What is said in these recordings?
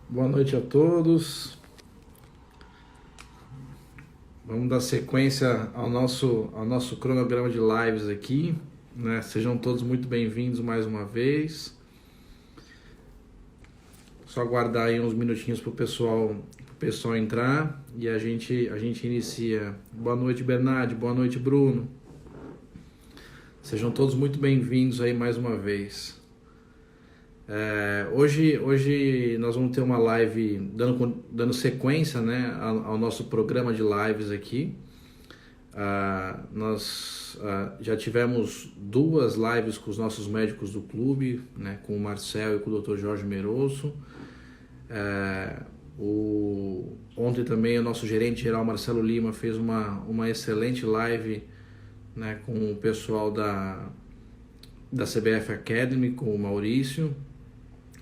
Boa noite a todos. Vamos dar sequência ao nosso cronograma de lives aqui, né? Sejam todos muito bem-vindos mais uma vez. Só aguardar aí uns minutinhos para o pessoal entrar e a gente inicia. Boa noite, Bernardo. Boa noite, Bruno. Sejam todos muito bem-vindos aí mais uma vez. Hoje nós vamos ter uma live dando sequência, né, ao nosso programa de lives aqui. Nós já tivemos 2 lives com os nossos médicos do clube, né, com o Marcel e com o Dr. Jorge Merosso. Ontem também o nosso gerente geral Marcelo Lima fez uma excelente live, né, com o pessoal da CBF Academy, com o Maurício.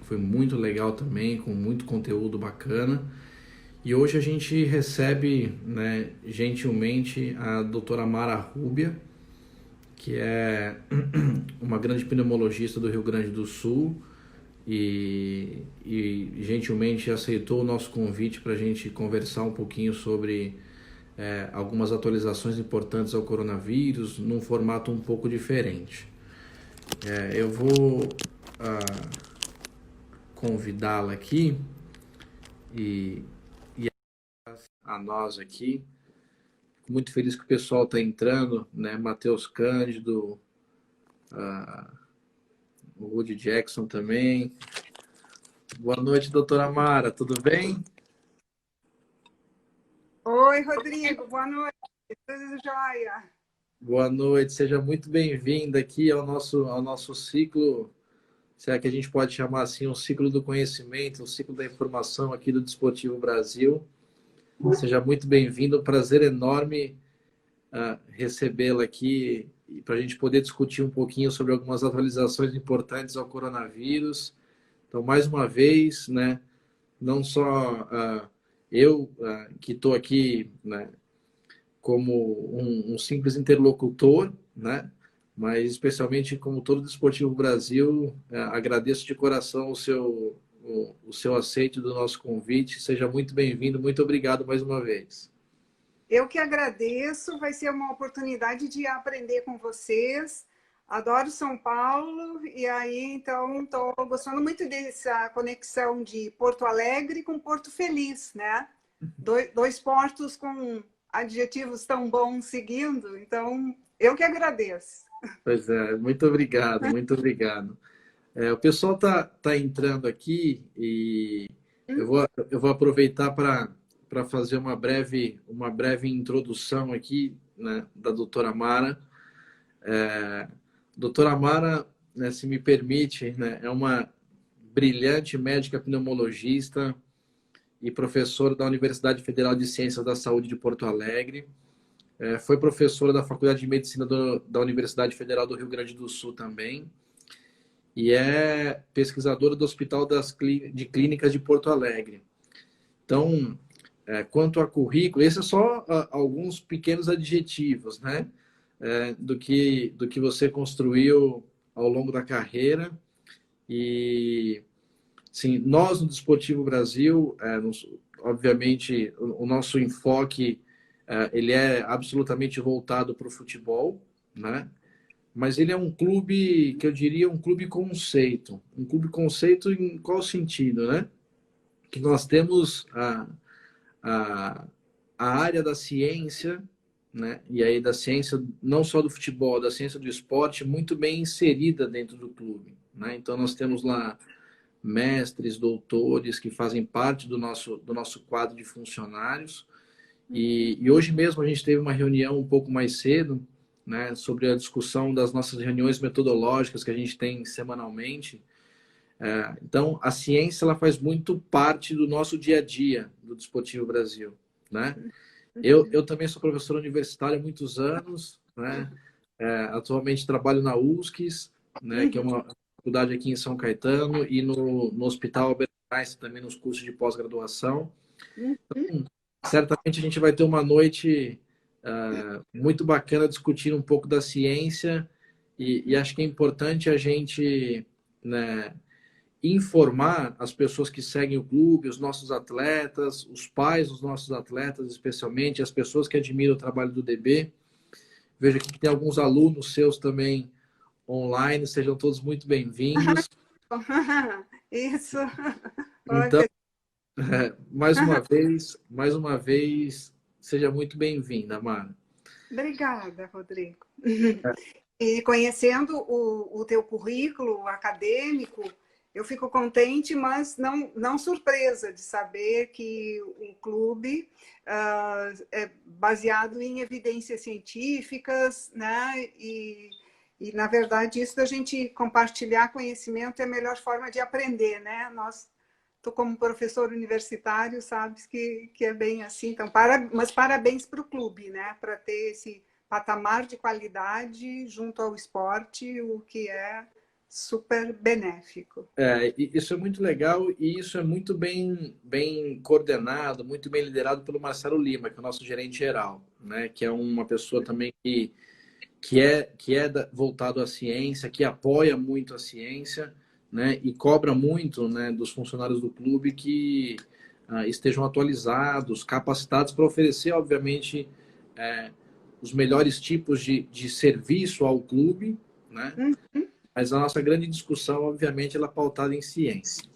Foi muito legal também, com muito conteúdo bacana. E hoje a gente recebe, né, gentilmente a doutora Mara Rúbia, que é uma grande pneumologista do Rio Grande do Sul e gentilmente aceitou o nosso convite para a gente conversar um pouquinho sobre algumas atualizações importantes ao coronavírus, num formato um pouco diferente. Eu vou convidá-la aqui e a nós aqui. Fico muito feliz que o pessoal está entrando, né? Matheus Cândido, o Rudy Jackson também. Boa noite, doutora Mara, tudo bem? Oi, Rodrigo, boa noite, tudo jóia? Boa noite, seja muito bem-vinda aqui ao nosso ciclo, se é que a gente pode chamar assim, um ciclo do conhecimento, um ciclo da informação aqui do Desportivo Brasil. Seja muito bem-vindo, um prazer enorme recebê-la aqui para a gente poder discutir um pouquinho sobre algumas atualizações importantes ao coronavírus. Então, mais uma vez, né, não só eu que estou aqui, né, como um simples interlocutor, né, mas especialmente como todo o Desportivo Brasil, agradeço de coração o seu aceite do nosso convite. Seja muito bem-vindo, muito obrigado mais uma vez. Eu que agradeço, vai ser uma oportunidade de aprender com vocês. Adoro São Paulo e aí, então, estou gostando muito dessa conexão de Porto Alegre com Porto Feliz, né? Dois portos com adjetivos tão bons seguindo, então, eu que agradeço. Pois é, muito obrigado, muito obrigado. O pessoal tá entrando aqui e eu vou aproveitar para fazer uma breve introdução aqui, né, da doutora Mara. Doutora Mara, né, se me permite, né, é uma brilhante médica pneumologista e professora da Universidade Federal de Ciências da Saúde de Porto Alegre. Foi professora da Faculdade de Medicina da Universidade Federal do Rio Grande do Sul também. E é pesquisadora do Hospital de Clínicas de Porto Alegre. Então, quanto a currículo, esses são só alguns pequenos adjetivos, né? Do que você construiu ao longo da carreira. E, sim, nós no Desportivo Brasil, obviamente, o nosso enfoque ele é absolutamente voltado para o futebol, né? Mas ele é um clube que eu diria um clube conceito. Um clube conceito em qual sentido, né? Que nós temos a área da ciência, né? E aí da ciência, não só do futebol, da ciência do esporte, muito bem inserida dentro do clube, né? Então nós temos lá mestres, doutores que fazem parte do nosso quadro de funcionários. E hoje mesmo a gente teve uma reunião um pouco mais cedo, né, sobre a discussão das nossas reuniões metodológicas que a gente tem semanalmente. Então, a ciência ela faz muito parte do nosso dia a dia do Desportivo Brasil, né? Eu também sou professor universitário há muitos anos, né? Atualmente trabalho na USCS, né, que é uma faculdade aqui em São Caetano, e no Hospital Albert Einstein também nos cursos de pós-graduação. Então, certamente a gente vai ter uma noite Muito bacana discutir um pouco da ciência e acho que é importante a gente, né, informar as pessoas que seguem o clube, os nossos atletas, os pais dos nossos atletas, especialmente as pessoas que admiram o trabalho do DB. Vejo aqui que tem alguns alunos seus também online, sejam todos muito bem-vindos. Isso. Então, mais uma vez, seja muito bem-vinda, Mara. Obrigada, Rodrigo. E conhecendo o teu currículo acadêmico, eu fico contente, mas não surpresa de saber que o clube é baseado em evidências científicas, né? Na verdade, isso da gente compartilhar conhecimento é a melhor forma de aprender, né? Tu como professor universitário, sabes que é bem assim. Então, mas parabéns para o clube, né? Para ter esse patamar de qualidade junto ao esporte, o que é super benéfico. Isso é muito legal e isso é muito bem coordenado, muito bem liderado pelo Marcelo Lima, que é o nosso gerente geral, né? Que é uma pessoa também que é voltado à ciência, que apoia muito a ciência, né? E cobra muito, né, dos funcionários do clube que estejam atualizados, capacitados para oferecer, obviamente, os melhores tipos de serviço ao clube, né? Mas a nossa grande discussão, obviamente, ela é pautada em ciência.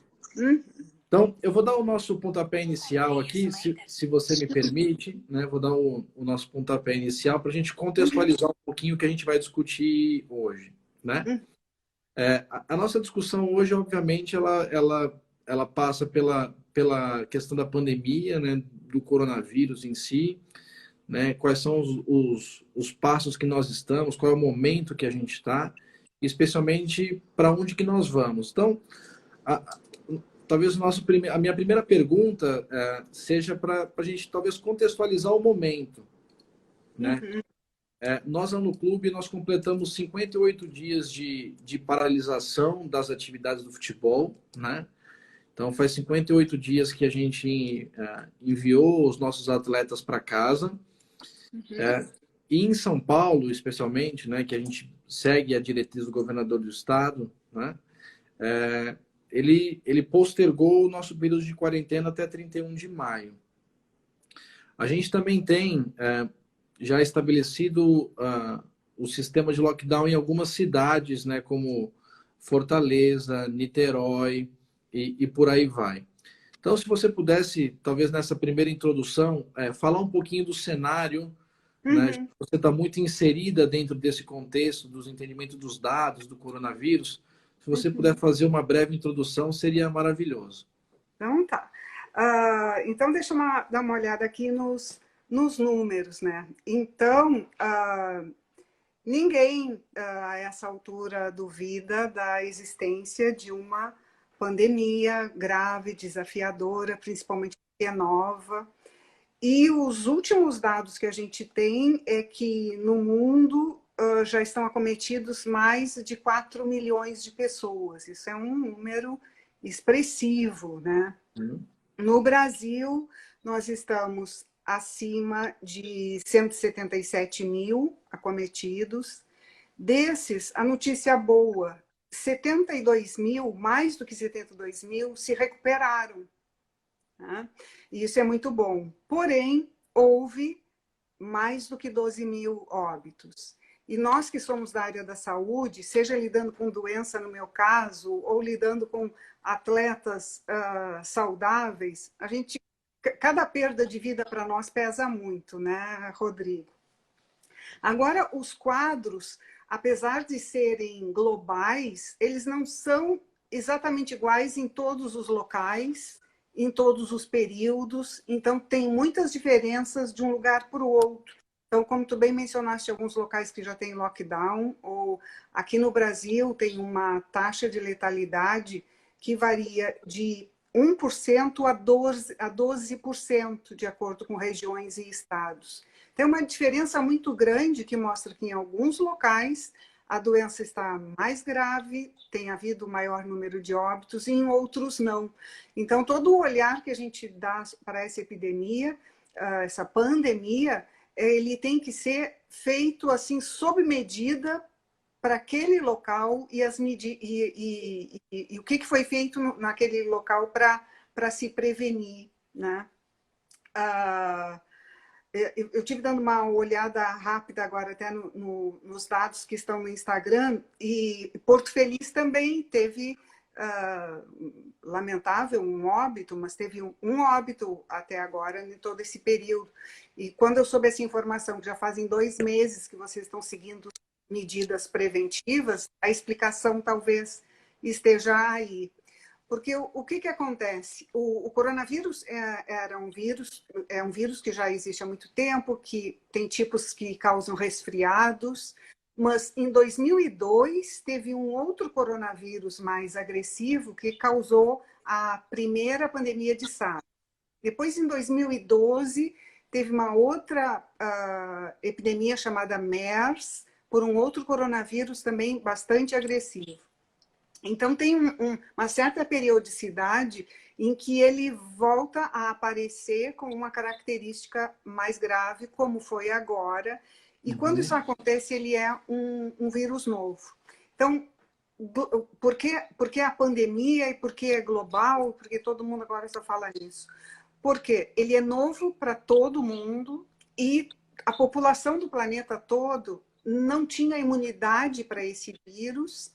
Então, eu vou dar o nosso pontapé inicial aqui, se você me permite, né? Vou dar o nosso pontapé inicial para a gente contextualizar um pouquinho o que a gente vai discutir hoje, né? A nossa discussão hoje, obviamente, ela passa pela questão da pandemia, né? Do coronavírus em si, né? Quais são os passos que nós estamos, qual é o momento que a gente está, especialmente para onde que nós vamos. Então, talvez a minha primeira pergunta seja para a gente talvez contextualizar o momento, né? Nós no clube nós completamos 58 dias de paralisação das atividades do futebol, né? Então faz 58 dias que a gente enviou os nossos atletas para casa. E em São Paulo, especialmente, né, que a gente segue a diretriz do governador do estado, né? Ele postergou o nosso período de quarentena até 31 de maio. A gente também tem já estabelecido o sistema de lockdown em algumas cidades, né, como Fortaleza, Niterói e por aí vai. Então, se você pudesse, talvez nessa primeira introdução, falar um pouquinho do cenário, né? Você está muito inserida dentro desse contexto dos entendimentos dos dados do coronavírus. Se você puder fazer uma breve introdução, seria maravilhoso. Então tá. Então deixa eu dar uma olhada aqui nos números, né? Então, ninguém a essa altura duvida da existência de uma pandemia grave, desafiadora, principalmente porque é nova. E os últimos dados que a gente tem é que no mundo já estão acometidos mais de 4 milhões de pessoas. Isso é um número expressivo, né? No Brasil, nós estamos acima de 177 mil acometidos. Desses, a notícia boa, 72 mil, mais do que 72 mil, se recuperaram. Né? E isso é muito bom. Porém, houve mais do que 12 mil óbitos. E nós que somos da área da saúde, seja lidando com doença, no meu caso, ou lidando com atletas saudáveis, cada perda de vida para nós pesa muito, né, Rodrigo? Agora, os quadros, apesar de serem globais, eles não são exatamente iguais em todos os locais, em todos os períodos, então tem muitas diferenças de um lugar para o outro. Então, como tu bem mencionaste, alguns locais que já tem lockdown, ou aqui no Brasil tem uma taxa de letalidade que varia de 1% a 12%, de acordo com regiões e estados. Tem uma diferença muito grande que mostra que em alguns locais a doença está mais grave, tem havido maior número de óbitos, e em outros não. Então, todo o olhar que a gente dá para essa epidemia, essa pandemia, ele tem que ser feito assim sob medida para aquele local e, o que foi feito naquele local para se prevenir, né? Eu tive dando uma olhada rápida agora até nos dados que estão no Instagram, e Porto Feliz também teve, lamentável, um óbito, mas teve um óbito até agora em todo esse período. E quando eu soube essa informação, que já fazem 2 meses que vocês estão seguindo medidas preventivas, a explicação talvez esteja aí. Porque o que acontece? O coronavírus é um vírus que já existe há muito tempo, que tem tipos que causam resfriados, mas em 2002 teve um outro coronavírus mais agressivo que causou a primeira pandemia de SARS. Depois, em 2012, teve uma outra epidemia chamada MERS, por um outro coronavírus também bastante agressivo. Então, tem uma certa periodicidade em que ele volta a aparecer com uma característica mais grave, como foi agora. E quando isso acontece, ele é um vírus novo. Então, por que a pandemia e por que é global? Porque todo mundo agora só fala nisso. Porque ele é novo para todo mundo e a população do planeta todo não tinha imunidade para esse vírus.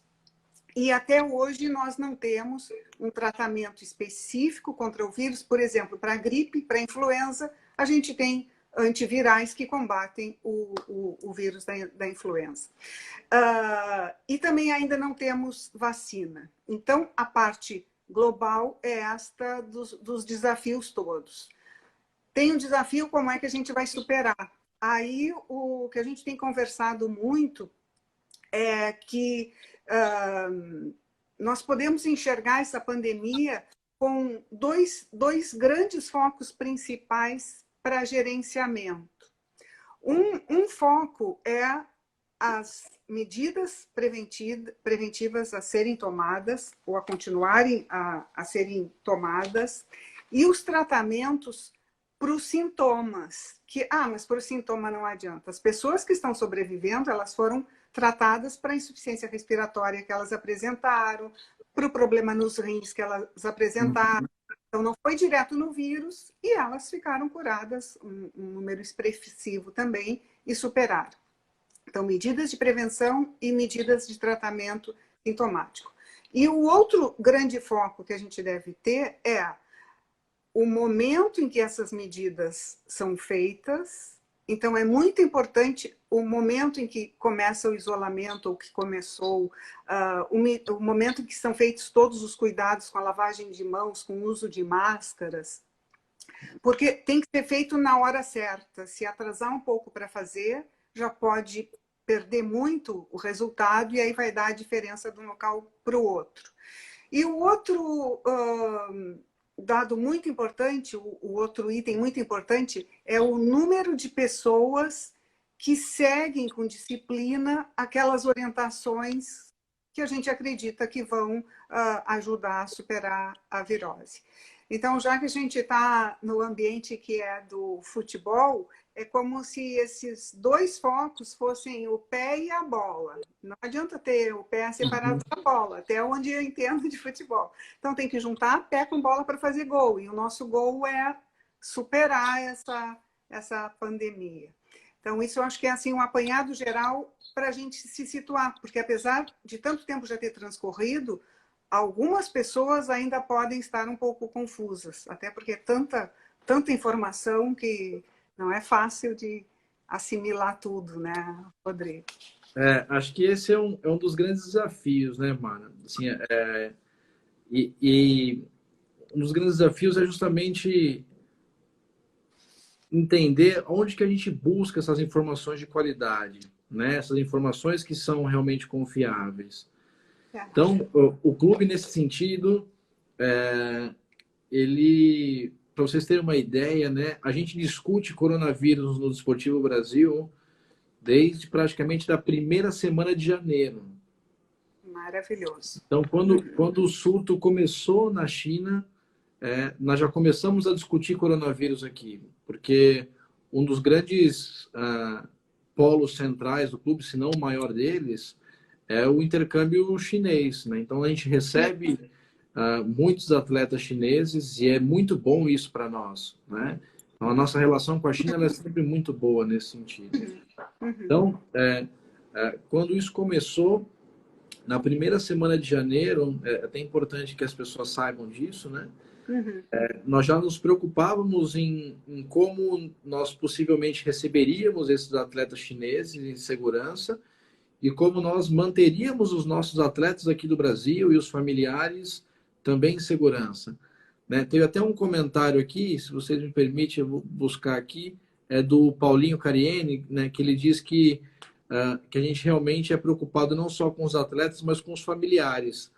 E até hoje nós não temos um tratamento específico contra o vírus. Por exemplo, para a gripe, para a influenza, a gente tem antivirais que combatem o vírus da influenza. E também ainda não temos vacina. Então, a parte global é esta dos desafios todos. Tem um desafio, como é que a gente vai superar? Aí, o que a gente tem conversado muito é que nós podemos enxergar essa pandemia com dois grandes focos principais para gerenciamento. Um foco é as medidas preventivas a serem tomadas ou a continuarem a serem tomadas e os tratamentos para os sintomas. Mas para o sintoma não adianta. As pessoas que estão sobrevivendo, elas foram tratadas para a insuficiência respiratória que elas apresentaram, para o problema nos rins que elas apresentaram. Então, não foi direto no vírus e elas ficaram curadas, um número expressivo também, e superaram. Então, medidas de prevenção e medidas de tratamento sintomático. E o outro grande foco que a gente deve ter é o momento em que essas medidas são feitas. Então, é muito importante o momento em que começa o isolamento, ou que começou, o momento em que são feitos todos os cuidados com a lavagem de mãos, com o uso de máscaras, porque tem que ser feito na hora certa. Se atrasar um pouco para fazer, já pode perder muito o resultado, e aí vai dar a diferença de um local para o outro. E o outro dado muito importante, o outro item muito importante, é o número de pessoas que seguem com disciplina aquelas orientações que a gente acredita que vão ajudar a superar a virose. Então, já que a gente está no ambiente que é do futebol, é como se esses dois focos fossem o pé e a bola. Não adianta ter o pé separado da bola, até onde eu entendo de futebol. Então, tem que juntar pé com bola para fazer gol. E o nosso gol é superar essa pandemia. Então, isso eu acho que é assim, um apanhado geral para a gente se situar. Porque apesar de tanto tempo já ter transcorrido, algumas pessoas ainda podem estar um pouco confusas. Até porque é tanta informação que não é fácil de assimilar tudo, né, Rodrigo? Acho que esse é um dos grandes desafios, né, Mara? Assim, e um dos grandes desafios é justamente entender onde que a gente busca essas informações de qualidade, né? Essas informações que são realmente confiáveis. Então, o clube, nesse sentido, ele, para vocês terem uma ideia, né? A gente discute coronavírus no Desportivo Brasil desde praticamente da primeira semana de janeiro. Maravilhoso. Então, quando o surto começou na China, nós já começamos a discutir coronavírus aqui, porque um dos grandes polos centrais do clube, se não o maior deles, é o intercâmbio chinês, né? Então a gente recebe muitos atletas chineses e é muito bom isso para nós, né? Então a nossa relação com a China ela é sempre muito boa nesse sentido. Então, quando isso começou, na primeira semana de janeiro, é até importante que as pessoas saibam disso, né? Nós já nos preocupávamos em como nós possivelmente receberíamos esses atletas chineses em segurança e como nós manteríamos os nossos atletas aqui do Brasil e os familiares também em segurança. Né? Teve até um comentário aqui, se vocês me permitem, eu vou buscar aqui, é do Paulinho Cariene, né, que ele diz que a gente realmente é preocupado não só com os atletas, mas com os familiares.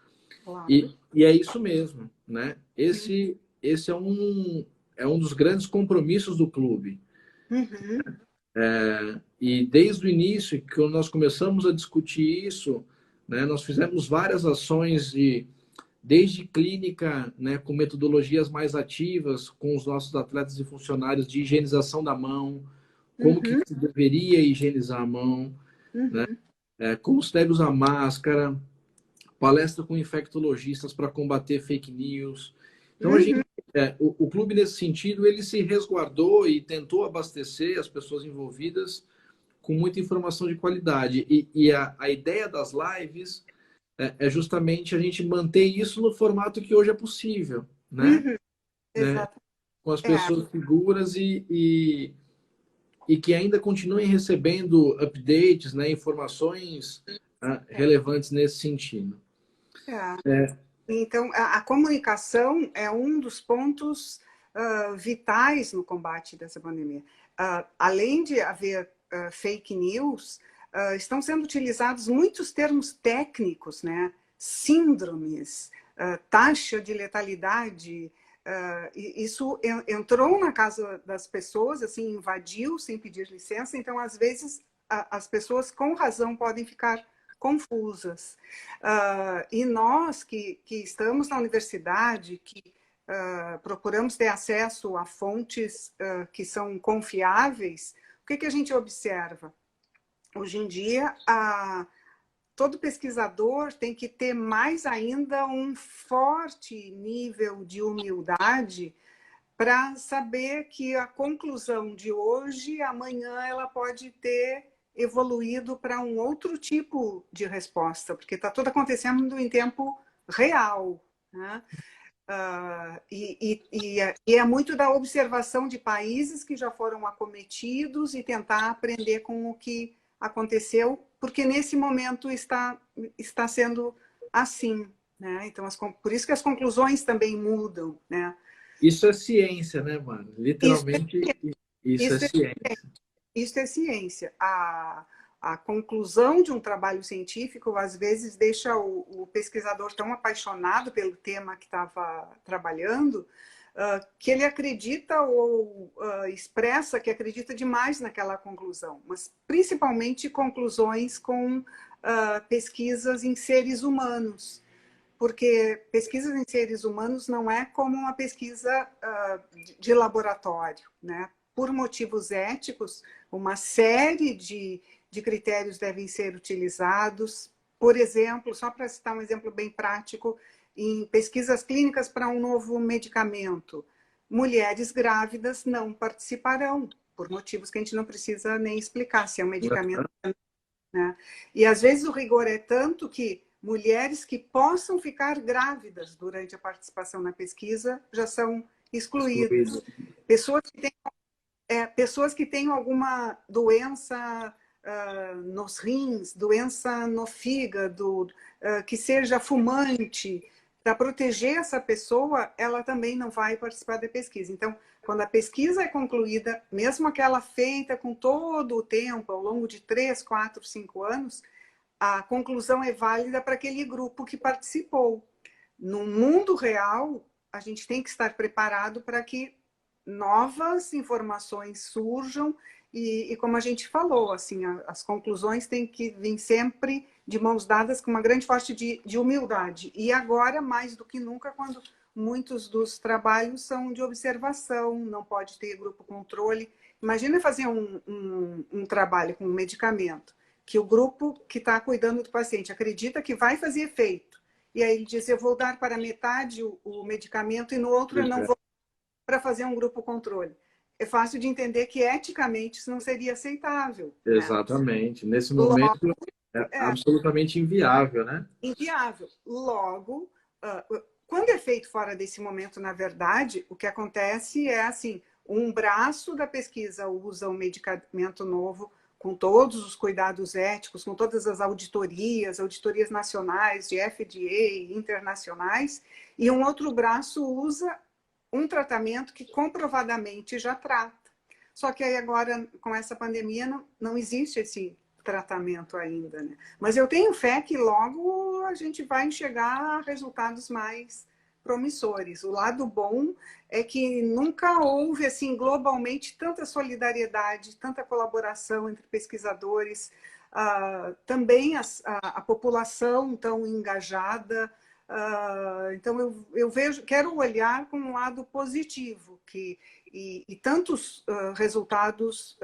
Claro. E é isso mesmo. Né? Esse é um dos grandes compromissos do clube. E desde o início, quando nós começamos a discutir isso, né, nós fizemos várias ações desde clínica, né, com metodologias mais ativas, com os nossos atletas e funcionários de higienização da mão, como que se deveria higienizar a mão, né, como se deve usar máscara, palestra com infectologistas para combater fake news. Então, o clube, nesse sentido, ele se resguardou e tentou abastecer as pessoas envolvidas com muita informação de qualidade. E a ideia das lives é justamente a gente manter isso no formato que hoje é possível, né? Exato. Com as pessoas seguras e que ainda continuem recebendo updates, né? Informações relevantes nesse sentido. Então, a comunicação é um dos pontos vitais no combate dessa pandemia. Além de haver fake news, estão sendo utilizados muitos termos técnicos, né? Síndromes, taxa de letalidade. Isso entrou na casa das pessoas, assim, invadiu sem pedir licença. Então, às vezes, as pessoas com razão podem ficar confusas. E nós que estamos na universidade, que procuramos ter acesso a fontes que são confiáveis, o que a gente observa? Hoje em dia, todo pesquisador tem que ter mais ainda um forte nível de humildade para saber que a conclusão de hoje, amanhã, ela pode ter evoluído para um outro tipo de resposta, porque está tudo acontecendo em tempo real, né? E é muito da observação de países que já foram acometidos e tentar aprender com o que aconteceu, porque nesse momento está sendo assim, né? Então, por isso que as conclusões também mudam, né? Isso é ciência, né, mano? Literalmente, isso é ciência. Isso é ciência. A conclusão de um trabalho científico, às vezes, deixa o pesquisador tão apaixonado pelo tema que estava trabalhando, que ele acredita ou expressa que acredita demais naquela conclusão, mas principalmente conclusões com pesquisas em seres humanos, porque pesquisas em seres humanos não é como uma pesquisa de laboratório, né? Por motivos éticos, uma série de critérios devem ser utilizados. Por exemplo, só para citar um exemplo bem prático, em pesquisas clínicas para um novo medicamento, mulheres grávidas não participarão, por motivos que a gente não precisa nem explicar, se é um medicamento, né? E às vezes o rigor é tanto que mulheres que possam ficar grávidas durante a participação na pesquisa já são excluídas. Pessoas que têm alguma doença nos rins, doença no fígado, que seja fumante, para proteger essa pessoa, ela também não vai participar da pesquisa. Então, quando a pesquisa é concluída, mesmo aquela feita com todo o tempo, ao longo de 3, 4, 5 anos, a conclusão é válida para aquele grupo que participou. No mundo real, a gente tem que estar preparado para que novas informações surjam e como a gente falou, assim, as conclusões têm que vir sempre de mãos dadas com uma grande força de humildade. E agora, mais do que nunca, quando muitos dos trabalhos são de observação, não pode ter grupo controle. Imagina fazer um trabalho com um medicamento que o grupo que está cuidando do paciente acredita que vai fazer efeito. E aí ele diz, eu vou dar para metade o medicamento e no outro eu não vou, para fazer um grupo controle. É fácil de entender que eticamente isso não seria aceitável. Né? Exatamente. Nesse Logo, momento é é absolutamente inviável, né? inviável. Logo, quando é feito fora desse momento, na verdade, o que acontece é assim, um braço da pesquisa usa um medicamento novo com todos os cuidados éticos, com todas as auditorias nacionais, de FDA, internacionais, e um outro braço usa um tratamento que comprovadamente já trata. Só que aí agora, com essa pandemia, não existe esse tratamento ainda. Né? Mas eu tenho fé que logo a gente vai enxergar a resultados mais promissores. O lado bom é que nunca houve, assim, globalmente, tanta solidariedade, tanta colaboração entre pesquisadores, também a população tão engajada. Então, eu vejo, quero olhar com um lado positivo, e tantos resultados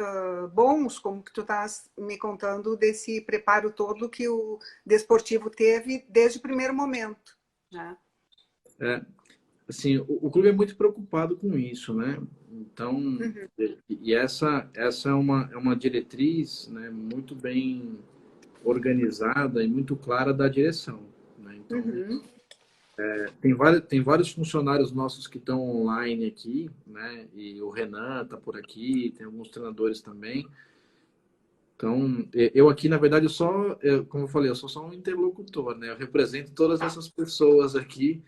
bons, como que tu estás me contando, desse preparo todo que o desportivo teve desde o primeiro momento. Né? É, assim, o clube é muito preocupado com isso, né? Então, e essa é uma diretriz, né, muito bem organizada e muito clara da direção, né? Então, Uhum. tem vários funcionários nossos que estão online aqui, né? E o Renan tá por aqui, tem alguns treinadores também. Então, eu aqui, na verdade, como eu falei, eu sou só um interlocutor, né? Eu represento todas essas pessoas aqui,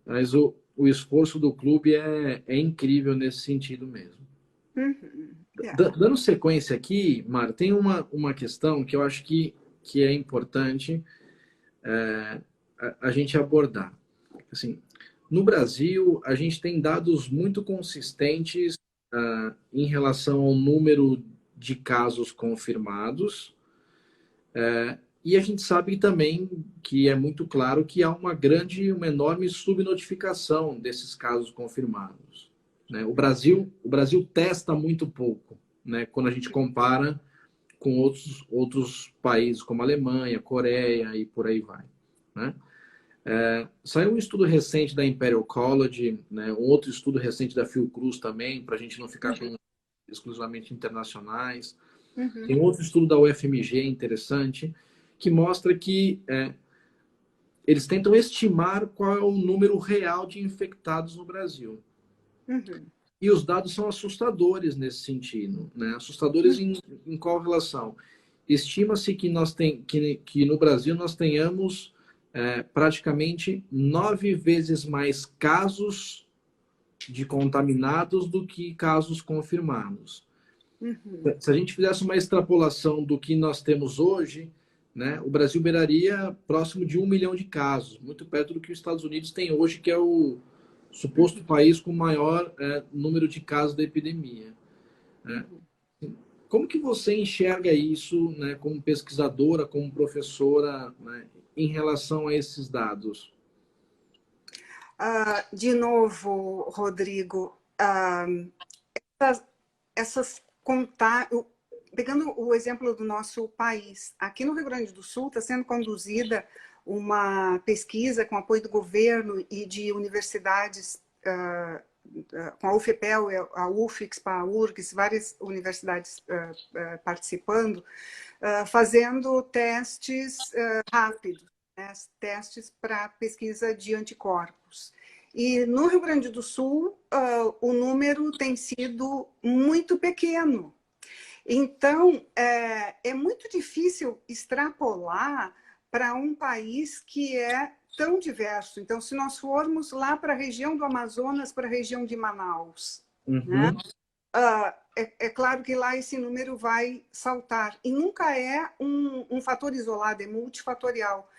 mas o esforço do clube é incrível nesse sentido mesmo. Uhum. Dando sequência aqui, Mar, tem uma questão que eu acho que é importante a gente abordar. Assim, no Brasil, a gente tem dados muito consistentes em relação ao número de casos confirmados, e a gente sabe também que é muito claro que há uma enorme subnotificação desses casos confirmados. Né? O Brasil testa muito pouco, né? Quando a gente compara com outros países como Alemanha, Coreia e por aí vai. Né? Saiu um estudo recente da Imperial College, né? Um outro estudo recente da Fiocruz também, para a gente não ficar com exclusivamente internacionais. Uhum. Tem outro estudo da UFMG interessante, que mostra que eles tentam estimar qual é o número real de infectados no Brasil. Uhum. E os dados são assustadores nesse sentido. Né? Assustadores em qual relação? Estima-se que no Brasil nós tenhamos praticamente 9 vezes mais casos de contaminados do que casos confirmados. Uhum. Se a gente fizesse uma extrapolação do que nós temos hoje, né, o Brasil beiraria próximo de 1 milhão de casos, muito perto do que os Estados Unidos têm hoje, que é o suposto país com maior número de casos da epidemia. Né? Uhum. Como que você enxerga isso, né, como pesquisadora, como professora, né, em relação a esses dados? De novo, Rodrigo, essas, pegando o exemplo do nosso país, aqui no Rio Grande do Sul está sendo conduzida uma pesquisa com apoio do governo e de universidades, com a UFPEL, a UFIX, a URGS, várias universidades participando, fazendo testes rápidos, né, testes para pesquisa de anticorpos. E no Rio Grande do Sul, o número tem sido muito pequeno. Então, é muito difícil extrapolar para um país que é tão diverso. Então, se nós formos lá para a região do Amazonas, para a região de Manaus, né? Uhum. É claro que lá esse número vai saltar. E nunca é um fator isolado, é multifatorial.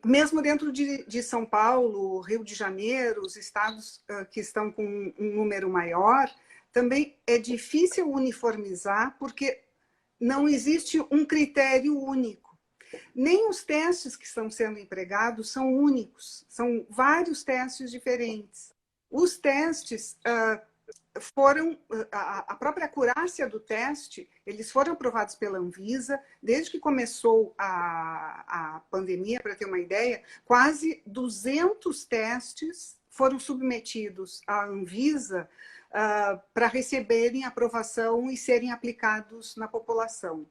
Mesmo dentro de São Paulo, Rio de Janeiro, os estados que estão com um número maior, também é difícil uniformizar, porque não existe um critério único. Nem os testes que estão sendo empregados são únicos, são vários testes diferentes. Os testes foram a própria acurácia do teste, eles foram aprovados pela Anvisa. Desde que começou a pandemia, para ter uma ideia, quase 200 testes foram submetidos à Anvisa para receberem aprovação e serem aplicados na população.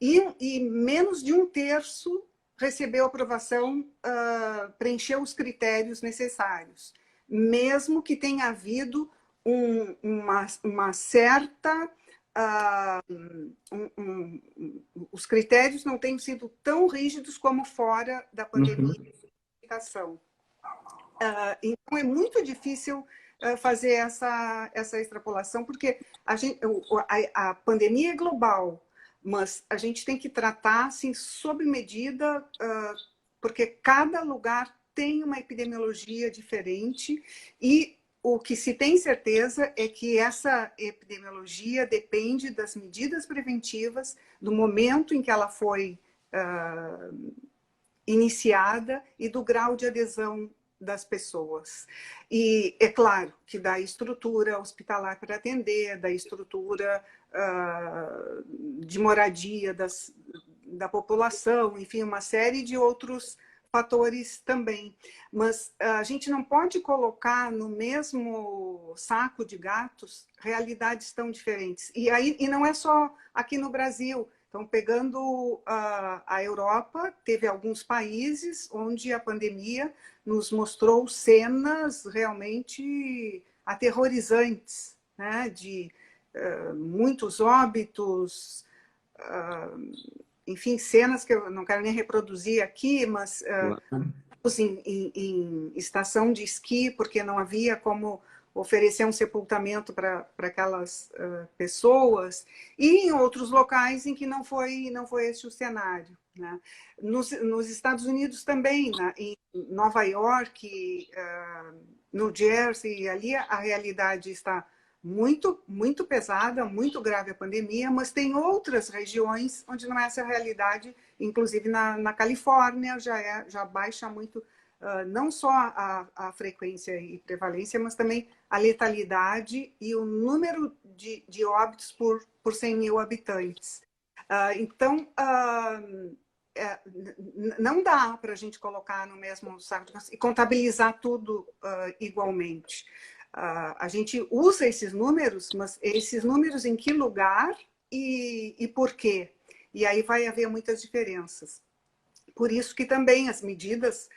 E menos de um terço recebeu aprovação, preencheu os critérios necessários, mesmo que tenha havido uma certa... os critérios não têm sido tão rígidos como fora da pandemia. Então, é muito difícil fazer essa extrapolação, porque a pandemia é global, mas a gente tem que tratar assim, sob medida, porque cada lugar tem uma epidemiologia diferente e o que se tem certeza é que essa epidemiologia depende das medidas preventivas, do momento em que ela foi iniciada e do grau de adesão das pessoas. E é claro que da estrutura hospitalar para atender, da estrutura de moradia da população, enfim, uma série de outros fatores também. Mas a gente não pode colocar no mesmo saco de gatos realidades tão diferentes. E não é só aqui no Brasil. Então, pegando a Europa, teve alguns países onde a pandemia nos mostrou cenas realmente aterrorizantes, né? De muitos óbitos, enfim, cenas que eu não quero nem reproduzir aqui, mas em estação de esqui, porque não havia como oferecer um sepultamento para aquelas pessoas, e em outros locais em que não foi esse o cenário, né? Nos Estados Unidos também, em Nova York, no Jersey, ali a realidade está muito, muito pesada, muito grave a pandemia, mas tem outras regiões onde não é essa realidade, inclusive na Califórnia já baixa muito, não só a frequência e prevalência, mas também a letalidade e o número de óbitos por 100 mil habitantes. Então, não dá para a gente colocar no mesmo saco e contabilizar tudo igualmente. A gente usa esses números, mas esses números em que lugar e por quê? E aí vai haver muitas diferenças. Por isso que também as medidas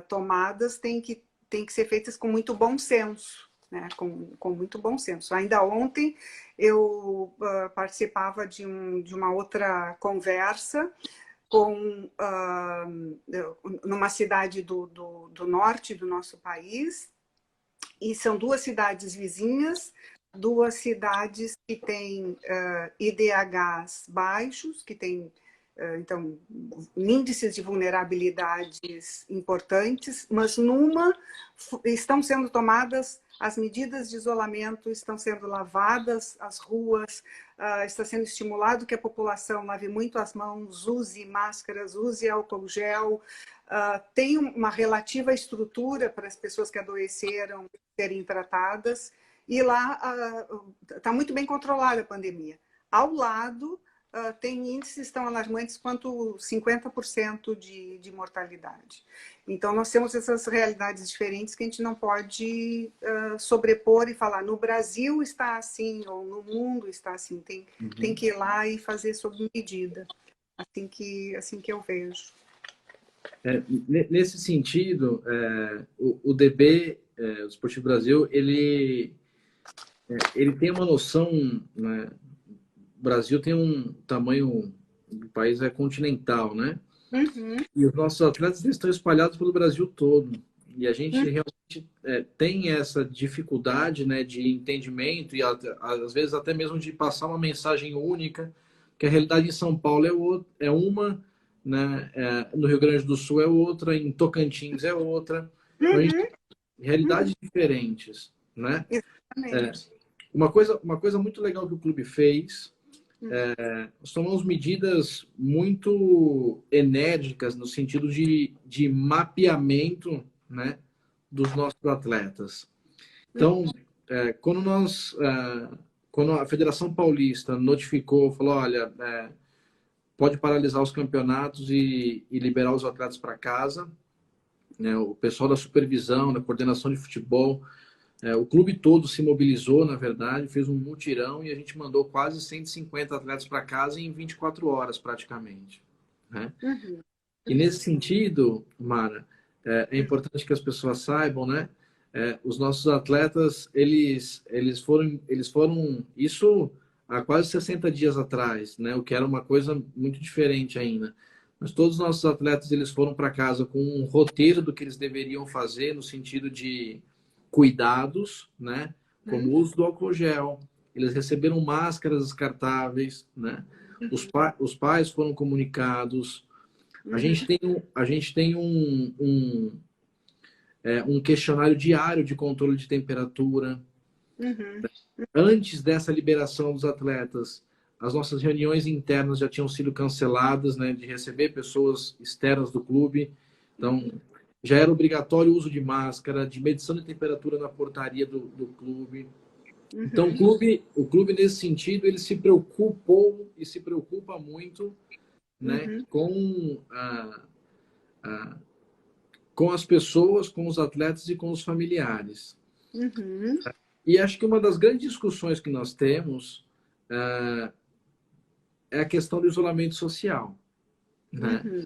tomadas têm que ser feitas com muito bom senso, né? Com muito bom senso. Ainda ontem eu participava de uma outra conversa numa cidade do norte do nosso país, e são duas cidades vizinhas, duas cidades que têm IDHs baixos, que têm então, índices de vulnerabilidades importantes, mas numa estão sendo tomadas as medidas de isolamento, estão sendo lavadas as ruas, está sendo estimulado que a população lave muito as mãos, use máscaras, use álcool gel, tem uma relativa estrutura para as pessoas que adoeceram serem tratadas, e lá está muito bem controlada a pandemia. Ao lado, tem índices tão alarmantes quanto 50% de mortalidade. Então, nós temos essas realidades diferentes que a gente não pode sobrepor e falar no Brasil está assim, ou no mundo está assim. Tem que ir lá e fazer sob medida. Assim que eu vejo. Nesse sentido, o DB, o Esportivo Brasil, ele tem uma noção, né? O Brasil tem um tamanho, o país é continental, né? Uhum. E os nossos atletas estão espalhados pelo Brasil todo. E a gente realmente tem essa dificuldade, né, de entendimento e às vezes até mesmo de passar uma mensagem única, que a realidade em São Paulo é uma, né? No Rio Grande do Sul é outra, em Tocantins é outra. Então, a gente tem realidades diferentes, né? Exatamente. Uma coisa muito legal que o clube fez, nós tomamos medidas muito enérgicas no sentido de mapeamento, né, dos nossos atletas. Então, quando a Federação Paulista notificou, falou, olha, pode paralisar os campeonatos e liberar os atletas para casa, né? O pessoal da supervisão, da coordenação de futebol, o clube todo se mobilizou, na verdade, fez um mutirão e a gente mandou quase 150 atletas para casa em 24 horas, praticamente, né? Uhum. E nesse sentido, Mara, é importante que as pessoas saibam, né? Os nossos atletas, eles foram isso há quase 60 dias atrás, né? O que era uma coisa muito diferente ainda. Mas todos os nossos atletas, eles foram para casa com um roteiro do que eles deveriam fazer no sentido de cuidados, né? Como o uso do álcool gel. Eles receberam máscaras descartáveis, né? Os pais foram comunicados. A gente tem um questionário diário de controle de temperatura. Uhum. Antes dessa liberação dos atletas, as nossas reuniões internas já tinham sido canceladas, né, de receber pessoas externas do clube. Então, já era obrigatório o uso de máscara, de medição de temperatura na portaria do clube. Então, o clube, nesse sentido, ele se preocupou e se preocupa muito, né, com as pessoas, com os atletas e com os familiares. Uhum. E acho que uma das grandes discussões que nós temos é a questão do isolamento social, né? Uhum.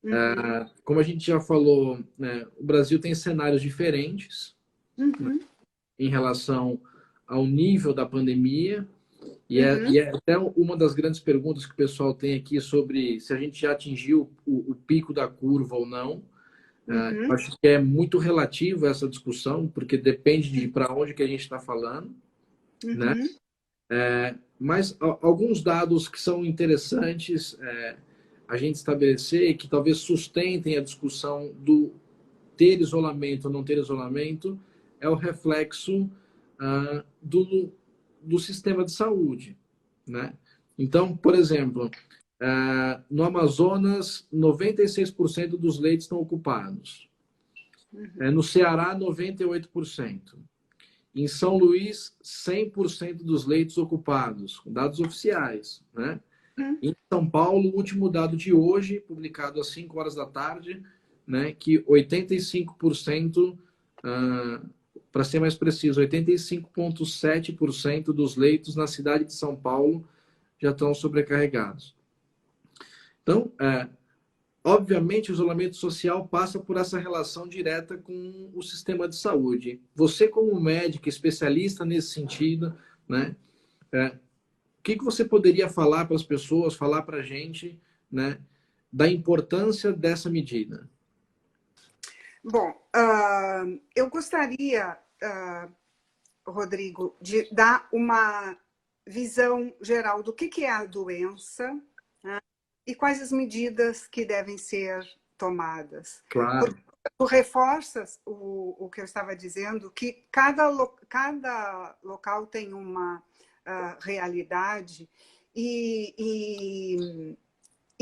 Uhum. Como a gente já falou, né, o Brasil tem cenários diferentes, né, Uhum. em relação ao nível da pandemia, Uhum. e é até uma das grandes perguntas que o pessoal tem aqui sobre se a gente já atingiu o pico da curva ou não. Uhum. Acho que é muito relativo essa discussão, porque depende de para onde que a gente está falando, né? Uhum. Mas alguns dados que são interessantes a gente estabelecer, que talvez sustentem a discussão do ter isolamento ou não ter isolamento, é o reflexo do sistema de saúde, né? Então, por exemplo, no Amazonas, 96% dos leitos estão ocupados. No Ceará, 98%. Em São Luís, 100% dos leitos ocupados, dados oficiais, né? Uhum. Em São Paulo, o último dado de hoje, publicado às 5 horas da tarde, né, que 85%, para ser mais preciso, 85,7% dos leitos na cidade de São Paulo já estão sobrecarregados. Então, obviamente, o isolamento social passa por essa relação direta com o sistema de saúde. Você, como médico, especialista nesse sentido, né, o que você poderia falar para as pessoas, falar para a gente, né, da importância dessa medida? Bom, eu gostaria, Rodrigo, de dar uma visão geral do que é a doença, né, e quais as medidas que devem ser tomadas. Claro. Porque tu reforças o que eu estava dizendo, que cada local tem uma realidade e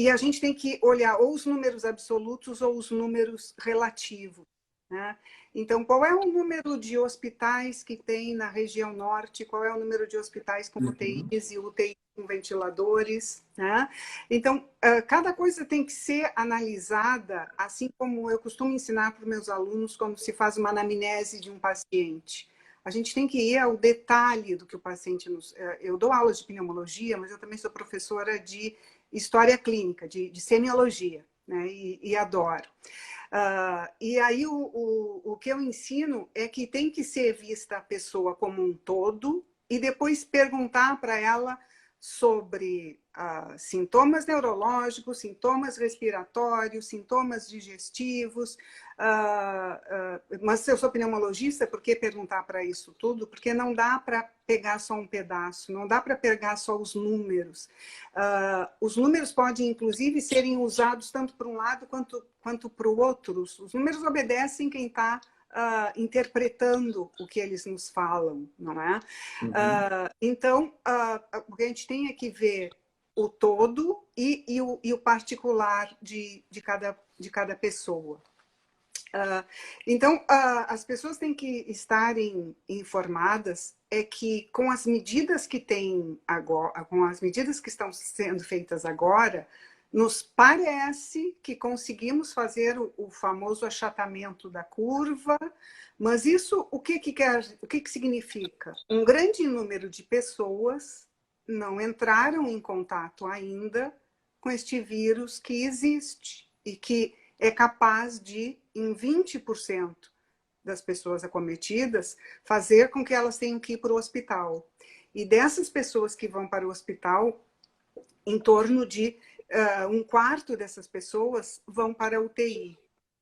a gente tem que olhar ou os números absolutos ou os números relativos, né? Então, qual é o número de hospitais que tem na região norte? Qual é o número de hospitais com UTIs e UTIs com ventiladores, né? Então, cada coisa tem que ser analisada, assim como eu costumo ensinar para os meus alunos quando se faz uma anamnese de um paciente. A gente tem que ir ao detalhe do que o paciente nos... Eu dou aulas de pneumologia, mas eu também sou professora de história clínica, de semiologia, né? E adoro. E aí o que eu ensino é que tem que ser vista a pessoa como um todo e depois perguntar para ela sobre sintomas neurológicos, sintomas respiratórios, sintomas digestivos. Mas eu sou pneumologista, por que perguntar para isso tudo? Porque não dá para pegar só um pedaço, não dá para pegar só os números. Os números podem, inclusive, serem usados tanto para um lado quanto para o outro. Os números obedecem quem está interpretando o que eles nos falam, não é? Uhum. Então, o que a gente tem é que ver o todo e o particular de cada pessoa. Então, as pessoas têm que estarem informadas que com as medidas que tem agora, com as medidas que estão sendo feitas agora, nos parece que conseguimos fazer o famoso achatamento da curva, mas isso o que significa? Um grande número de pessoas não entraram em contato ainda com este vírus que existe e que é capaz de, em 20% das pessoas acometidas, fazer com que elas tenham que ir para o hospital. E dessas pessoas que vão para o hospital, em torno de um quarto dessas pessoas vão para a UTI.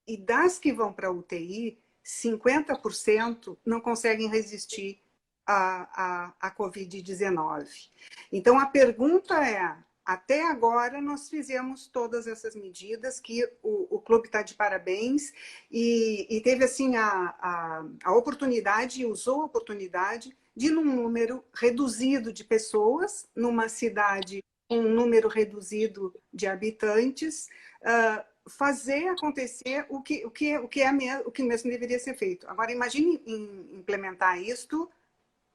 E das que vão para a UTI, 50% não conseguem resistir à Covid-19. Então, a pergunta é, até agora nós fizemos todas essas medidas que o clube está de parabéns e teve assim a oportunidade, usou a oportunidade de num número reduzido de pessoas, numa cidade com um número reduzido de habitantes, fazer acontecer o que mesmo deveria ser feito. Agora, imagine implementar isto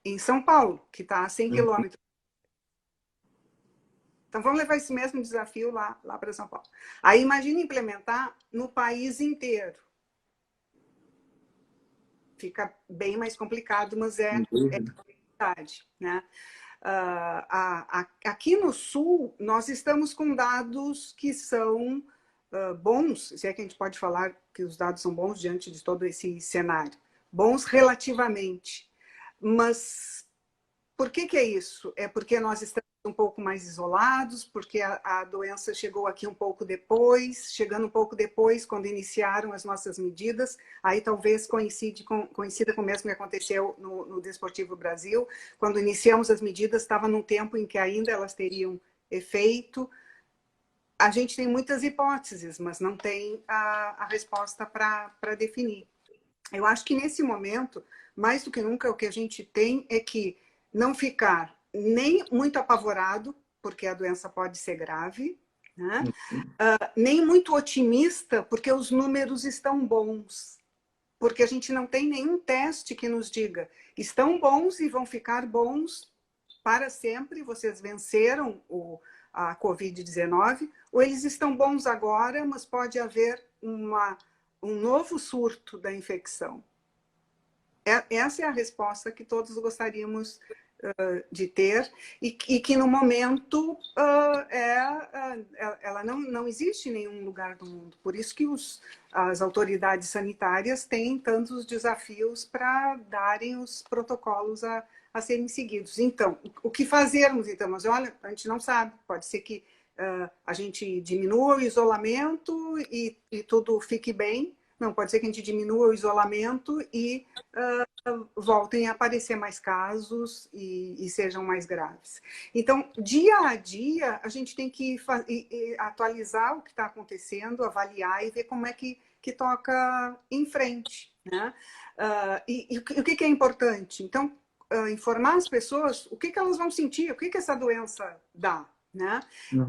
em São Paulo, que está a 100 quilômetros. Então, vamos levar esse mesmo desafio lá para São Paulo. Aí, imagine implementar no país inteiro. Fica bem mais complicado, mas é verdade, né? Aqui no Sul, nós estamos com dados que são bons, se é que a gente pode falar que os dados são bons diante de todo esse cenário. Bons relativamente. Mas por que é isso? É porque nós estamos um pouco mais isolados, porque a doença chegou aqui um pouco depois, chegando um pouco depois, quando iniciaram as nossas medidas, aí talvez coincida com o mesmo que aconteceu no Desportivo Brasil, quando iniciamos as medidas, estava num tempo em que ainda elas teriam efeito. A gente tem muitas hipóteses, mas não tem a resposta para definir. Eu acho que nesse momento, mais do que nunca, o que a gente tem é que não ficar nem muito apavorado, porque a doença pode ser grave, né? Nem muito otimista, porque os números estão bons. Porque a gente não tem nenhum teste que nos diga estão bons e vão ficar bons para sempre, vocês venceram a Covid-19, ou eles estão bons agora, mas pode haver um novo surto da infecção. Essa é a resposta que todos gostaríamos de ter e que no momento ela não existe em nenhum lugar do mundo. Por isso que as autoridades sanitárias têm tantos desafios para darem os protocolos a serem seguidos. Então, o que fazermos? Então, mas olha, a gente não sabe. Pode ser que a gente diminua o isolamento e tudo fique bem. Não, pode ser que a gente diminua o isolamento e voltem a aparecer mais casos e sejam mais graves. Então, dia a dia, a gente tem que atualizar o que está acontecendo, avaliar e ver como é que toca em frente, né? E o que é importante? Então, informar as pessoas o que elas vão sentir, o que essa doença dá, né?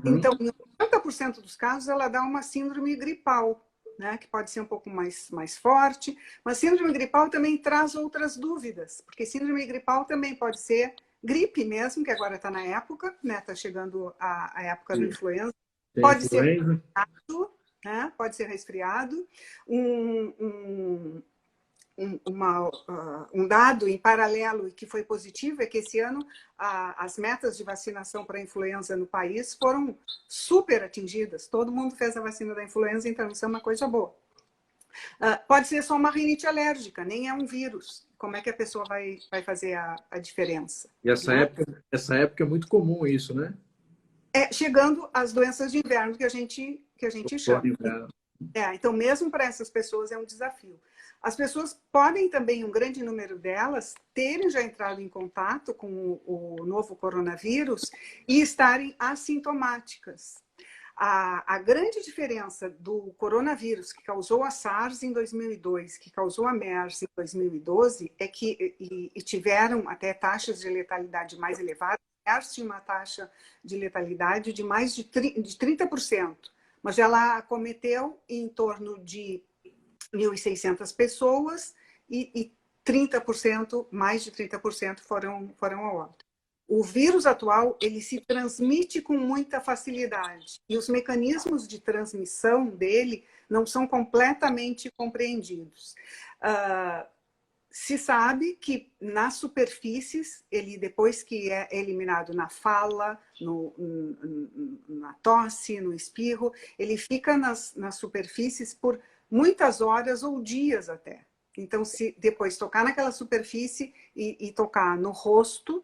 Então, em 80% dos casos, ela dá uma síndrome gripal, né, que pode ser um pouco mais forte, mas síndrome gripal também traz outras dúvidas, porque síndrome gripal também pode ser gripe mesmo, que agora está na época, né, está chegando a época da influenza, pode ser resfriado, né, pode ser resfriado, um dado em paralelo e que foi positivo é que esse ano as metas de vacinação para a influenza no país foram super atingidas. Todo mundo fez a vacina da influenza, então isso é uma coisa boa. Pode ser só uma rinite alérgica, nem é um vírus. Como é que a pessoa vai fazer a diferença? E essa época é muito comum isso, né? Chegando às doenças de inverno que a gente chama. Então, mesmo para essas pessoas é um desafio. As pessoas podem também, um grande número delas, terem já entrado em contato com o novo coronavírus e estarem assintomáticas. A grande diferença do coronavírus que causou a SARS em 2002, que causou a MERS em 2012, é que e tiveram até taxas de letalidade mais elevadas. A MERS tinha uma taxa de letalidade de mais de 30%, mas ela acometeu em torno de 1.600 pessoas e 30%, mais de 30% foram a óbito. O vírus atual, ele se transmite com muita facilidade e os mecanismos de transmissão dele não são completamente compreendidos. Se sabe que nas superfícies, ele depois que é eliminado na fala, na tosse, no espirro, ele fica nas superfícies por muitas horas ou dias até. Então, se depois tocar naquela superfície e tocar no rosto,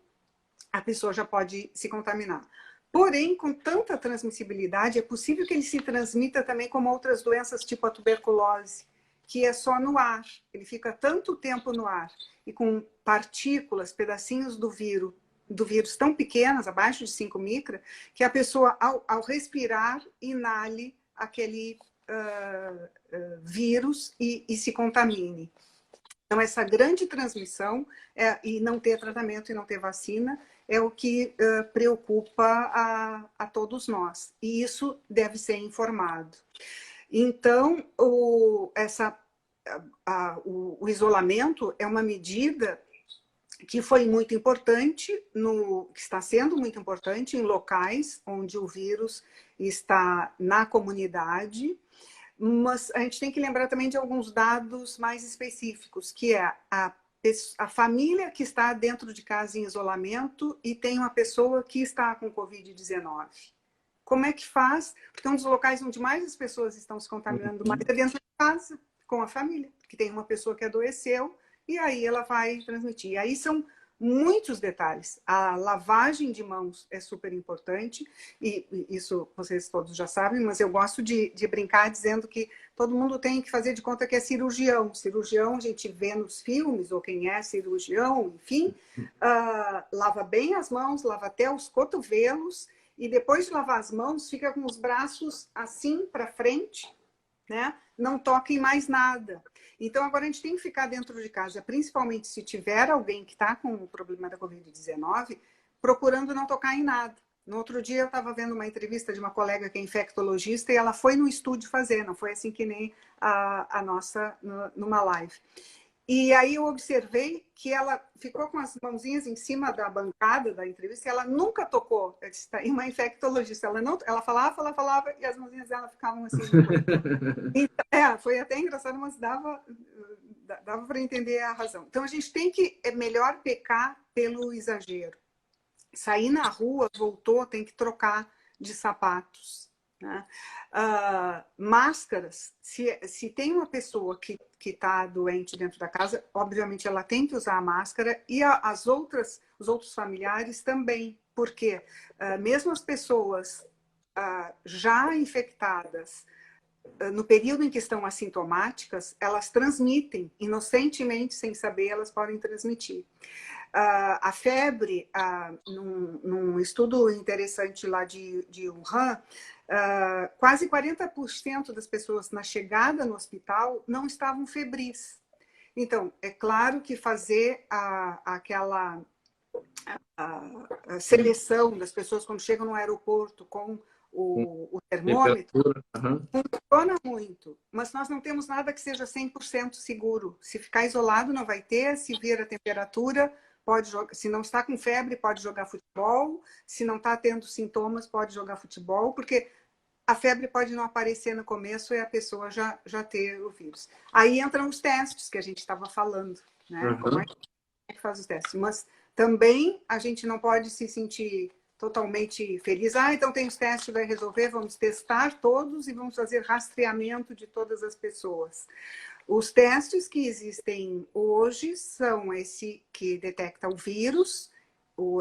a pessoa já pode se contaminar. Porém, com tanta transmissibilidade, é possível que ele se transmita também como outras doenças, tipo a tuberculose, que é só no ar. Ele fica tanto tempo no ar e com partículas, pedacinhos do vírus tão pequenas, abaixo de 5 micra, que a pessoa, ao respirar, inale aquele vírus e se contamine. Então, essa grande transmissão e não ter tratamento e não ter vacina é o que preocupa a todos nós. E isso deve ser informado. Então, o isolamento é uma medida que foi muito importante, que está sendo muito importante em locais onde o vírus está na comunidade, mas a gente tem que lembrar também de alguns dados mais específicos, que é a família que está dentro de casa em isolamento e tem uma pessoa que está com Covid-19. Como é que faz? Porque um dos locais onde mais as pessoas estão se contaminando mais é dentro de casa, com a família, que tem uma pessoa que adoeceu e aí ela vai transmitir. E aí são muitos detalhes. A lavagem de mãos é super importante, e isso vocês todos já sabem, mas eu gosto de brincar dizendo que todo mundo tem que fazer de conta que é cirurgião. Cirurgião a gente vê nos filmes, ou quem é cirurgião, enfim, lava bem as mãos, lava até os cotovelos, e depois de lavar as mãos, fica com os braços assim para frente, né? Não toca em mais nada. Então, agora a gente tem que ficar dentro de casa, principalmente se tiver alguém que está com o problema da Covid-19, procurando não tocar em nada. No outro dia, eu estava vendo uma entrevista de uma colega que é infectologista e ela foi no estúdio fazer, não foi assim que nem a nossa numa live. E aí eu observei que ela ficou com as mãozinhas em cima da bancada da entrevista e ela nunca tocou. Eu disse, tá, e uma infectologista, ela falava e as mãozinhas dela ficavam assim. Então, foi até engraçado, mas dava para entender a razão. Então a gente tem que, é melhor pecar pelo exagero. Sair na rua, voltou, tem que trocar de sapatos. Né? Máscaras, se tem uma pessoa que está doente dentro da casa, obviamente ela tem que usar a máscara e os outros familiares também, porque mesmo as pessoas já infectadas, no período em que estão assintomáticas, elas transmitem, inocentemente, sem saber, elas podem transmitir. A febre, num estudo interessante lá de Wuhan, quase 40% das pessoas na chegada no hospital não estavam febris. Então, é claro que fazer aquela seleção das pessoas quando chegam no aeroporto com o termômetro, funciona muito, mas nós não temos nada que seja 100% seguro. Se ficar isolado, não vai ter. Se vir a temperatura, pode jogar. Se não está com febre, pode jogar futebol. Se não está tendo sintomas, pode jogar futebol, porque a febre pode não aparecer no começo e a pessoa já ter o vírus. Aí entram os testes que a gente estava falando, né? Como é que faz os testes? Mas também a gente não pode se sentir totalmente feliz. Então tem os testes, vai resolver, vamos testar todos e vamos fazer rastreamento de todas as pessoas. Os testes que existem hoje são esse que detecta o vírus,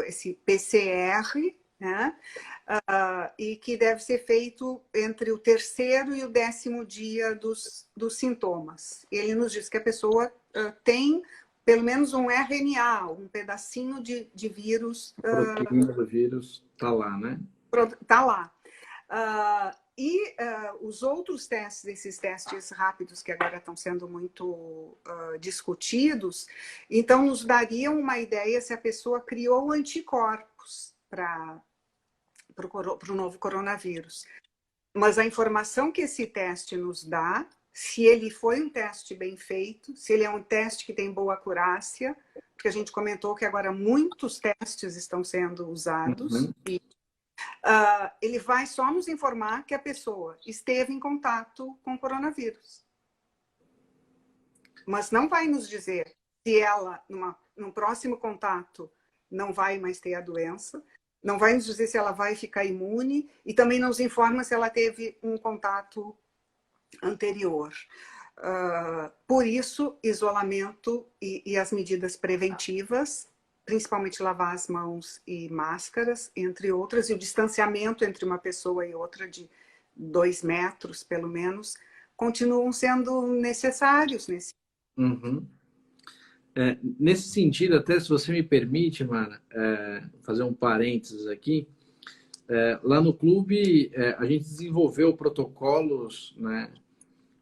esse PCR, né? E que deve ser feito entre o 3º e o 10º dia dos sintomas. Ele nos diz que a pessoa tem pelo menos um RNA, um pedacinho de vírus. A proteína do vírus está lá, né? Está lá. Os outros testes, esses testes rápidos que agora estão sendo muito discutidos, então nos dariam uma ideia se a pessoa criou anticorpos para o novo coronavírus. Mas a informação que esse teste nos dá, se ele foi um teste bem feito, se ele é um teste que tem boa acurácia, porque a gente comentou que agora muitos testes estão sendo usados. Uhum. Ele vai só nos informar que a pessoa esteve em contato com o coronavírus. Mas não vai nos dizer se ela, num próximo contato, não vai mais ter a doença, não vai nos dizer se ela vai ficar imune e também nos informa se ela teve um contato anterior. Por isso, isolamento e as medidas preventivas, principalmente lavar as mãos e máscaras, entre outras, e o distanciamento entre uma pessoa e outra de 2 metros, pelo menos, continuam sendo necessários nesse. Uhum. Nesse sentido, até se você me permite, Mara, fazer um parênteses aqui, lá no clube a gente desenvolveu protocolos, né,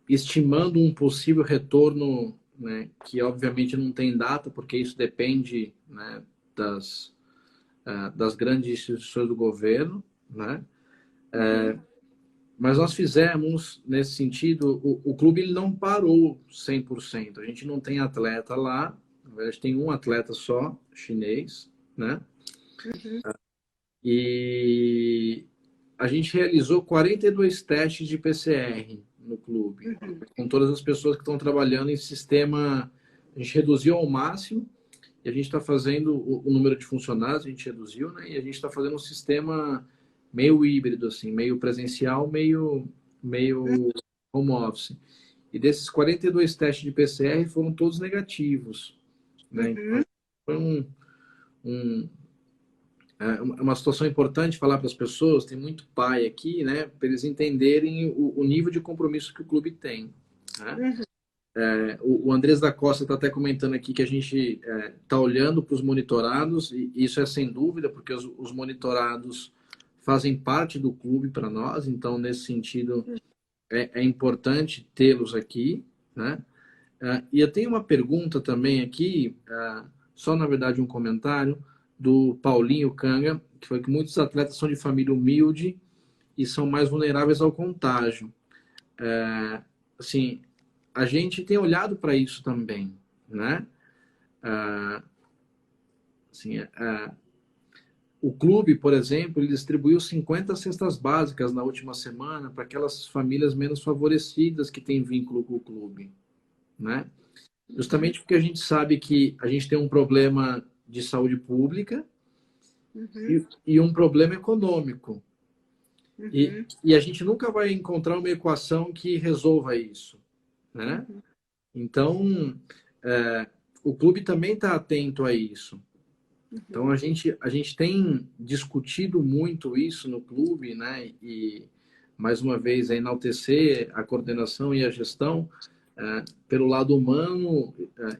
estimando um possível retorno, né, que obviamente não tem data, porque isso depende, né, das grandes instituições do governo, né? Mas nós fizemos, nesse sentido, o clube ele não parou 100%. A gente não tem atleta lá, na verdade tem um atleta só, chinês, né? E a gente realizou 42 testes de PCR no clube, com todas as pessoas que estão trabalhando em sistema. A gente reduziu ao máximo e a gente está fazendo o número de funcionários, a gente reduziu, né? E a gente está fazendo um sistema meio híbrido, assim, meio presencial, meio home office. E desses 42 testes de PCR foram todos negativos, né? Então, foi uma situação importante falar para as pessoas, tem muito pai aqui, né? Para eles entenderem o nível de compromisso que o clube tem, né? O Andrés da Costa está até comentando aqui que a gente está olhando para os monitorados, e isso é sem dúvida, porque os monitorados fazem parte do clube para nós, então, nesse sentido, é importante tê-los aqui, né? E eu tenho uma pergunta também aqui, só na verdade um comentário, do Paulinho Canga, que foi que muitos atletas são de família humilde e são mais vulneráveis ao contágio. Assim, a gente tem olhado para isso também, né? Assim, o clube, por exemplo, ele distribuiu 50 cestas básicas na última semana para aquelas famílias menos favorecidas que têm vínculo com o clube, né? Justamente porque a gente sabe que a gente tem um problema de saúde pública e um problema econômico. E a gente nunca vai encontrar uma equação que resolva isso, né? Então, o clube também está atento a isso. Então, a gente tem discutido muito isso no clube, né? E, mais uma vez, enaltecer a coordenação e a gestão pelo lado humano,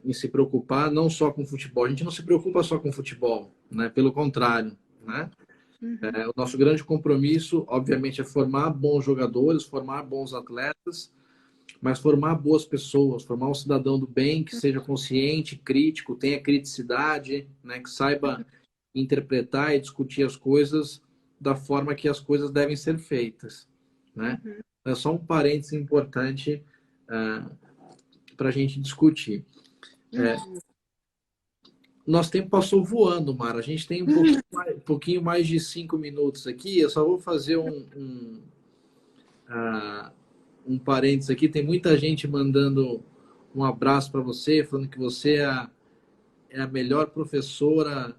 em se preocupar não só com futebol. A gente não se preocupa só com futebol, né? Pelo contrário, né? O nosso grande compromisso, obviamente, é formar bons jogadores, formar bons atletas, mas formar boas pessoas, formar um cidadão do bem que seja consciente, crítico, tenha criticidade, né? Que saiba interpretar e discutir as coisas da forma que as coisas devem ser feitas, né? É só um parênteses importante para a gente discutir. Nosso tempo passou voando, Mara. A gente tem um pouquinho mais de 5 minutos aqui. Eu só vou fazer um parênteses aqui. Tem muita gente mandando um abraço para você, falando que você é a melhor professora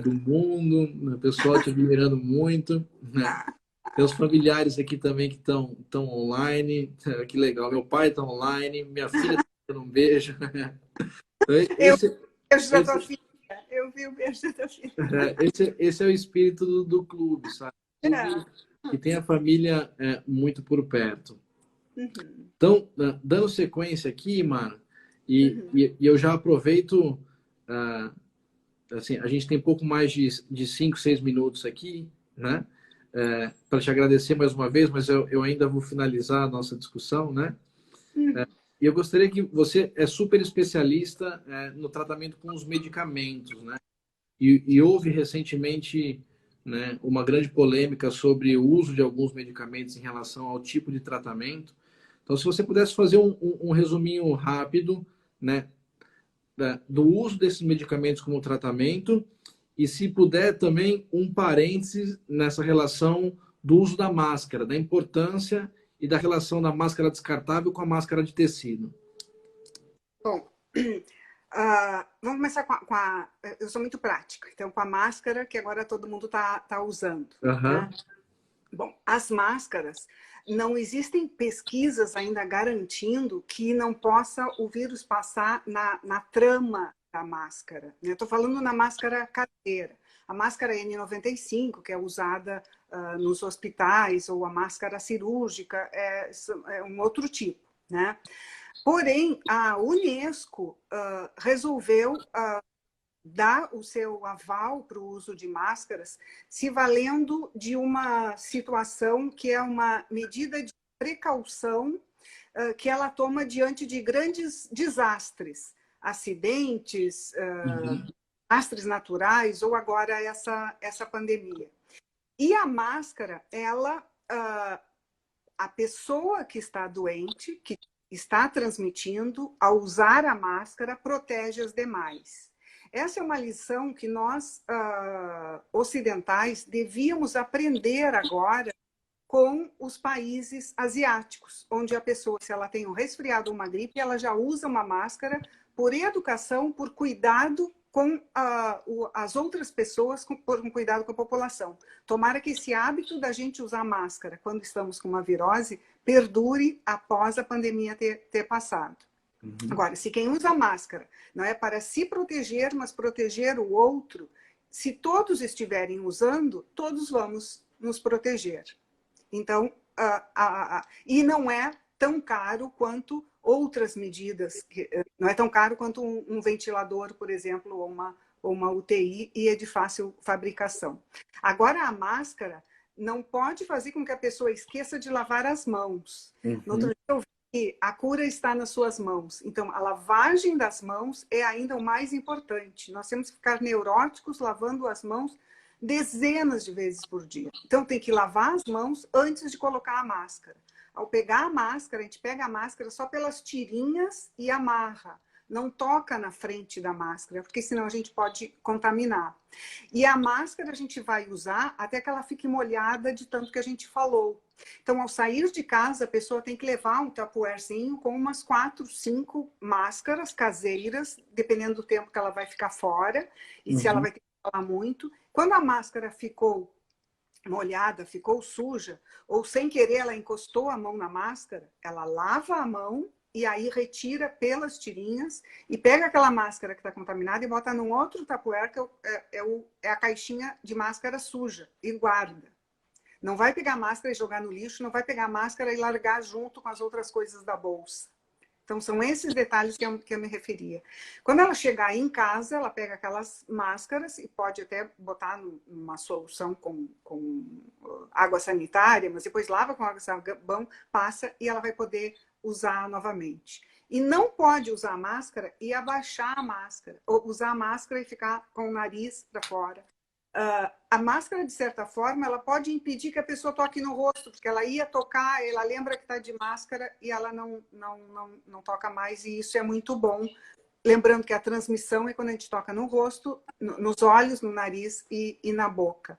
do mundo. O pessoal te admirando muito, né? Tem os familiares aqui também que estão online. Que legal. Meu pai está online, minha filha está dando um beijo. Eu vi o beijo da tua filha. Eu vi o beijo da tua filha. Esse é o espírito do clube, sabe? Que tem a família muito por perto. Então, dando sequência aqui, Mara, e eu já aproveito, assim, a gente tem pouco mais de 5, 6 minutos aqui, né? Para te agradecer mais uma vez, mas eu ainda vou finalizar a nossa discussão, né? E eu gostaria que você é super especialista no tratamento com os medicamentos, né? E houve recentemente né, uma grande polêmica sobre o uso de alguns medicamentos em relação ao tipo de tratamento. Então, se você pudesse fazer um resuminho rápido, né, do uso desses medicamentos como tratamento e, se puder, também um parênteses nessa relação do uso da máscara, da importância e da relação da máscara descartável com a máscara de tecido. Bom, vamos começar eu sou muito prática, então com a máscara que agora todo mundo tá usando. Uhum. Né? Bom, as máscaras, não existem pesquisas ainda garantindo que não possa o vírus passar na trama da máscara. Eu estou falando na máscara caseira. A máscara N95, que é usada nos hospitais, ou a máscara cirúrgica, é um outro tipo, né? Porém, a Unesco resolveu dar o seu aval para o uso de máscaras, se valendo de uma situação que é uma medida de precaução que ela toma diante de grandes desastres, acidentes, desastres naturais, ou agora essa pandemia. E a máscara, ela, a pessoa que está doente, que está transmitindo, ao usar a máscara, protege as demais. Essa é uma lição que nós, ocidentais, devíamos aprender agora com os países asiáticos, onde a pessoa, se ela tem um resfriado ou uma gripe, ela já usa uma máscara por educação, por cuidado com as outras pessoas, por cuidado com a população. Tomara que esse hábito da gente usar máscara quando estamos com uma virose perdure após a pandemia ter passado. Uhum. Agora, se quem usa máscara não é para se proteger, mas proteger o outro, se todos estiverem usando, todos vamos nos proteger. Então, e não é tão caro quanto outras medidas, não é tão caro quanto um ventilador, por exemplo, ou uma UTI, e é de fácil fabricação. Agora, a máscara não pode fazer com que a pessoa esqueça de lavar as mãos. Uhum. No outro dia eu vi que a cura está nas suas mãos. Então, a lavagem das mãos é ainda o mais importante. Nós temos que ficar neuróticos lavando as mãos dezenas de vezes por dia. Então, tem que lavar as mãos antes de colocar a máscara. Ao pegar a máscara, a gente pega a máscara só pelas tirinhas e amarra. Não toca na frente da máscara, porque senão a gente pode contaminar. E a máscara a gente vai usar até que ela fique molhada de tanto que a gente falou. Então, ao sair de casa, a pessoa tem que levar um tapuerzinho com umas 4, 5 máscaras caseiras, dependendo do tempo que ela vai ficar fora, e se ela vai ter que falar muito. Quando a máscara ficou molhada, ficou suja, ou sem querer ela encostou a mão na máscara, ela lava a mão e aí retira pelas tirinhas e pega aquela máscara que está contaminada e bota num outro tapuér, que é a caixinha de máscara suja, e guarda. Não vai pegar a máscara e jogar no lixo, não vai pegar a máscara e largar junto com as outras coisas da bolsa. Então, são esses detalhes que eu me referia. Quando ela chegar em casa, ela pega aquelas máscaras e pode até botar numa solução com água sanitária, mas depois lava com água sabão, passa e ela vai poder usar novamente. E não pode usar a máscara e abaixar a máscara, ou usar a máscara e ficar com o nariz para fora. A máscara, de certa forma, ela pode impedir que a pessoa toque no rosto, porque ela ia tocar, ela lembra que está de máscara e ela não toca mais, e isso é muito bom. Lembrando que a transmissão é quando a gente toca no rosto, nos olhos, no nariz e na boca.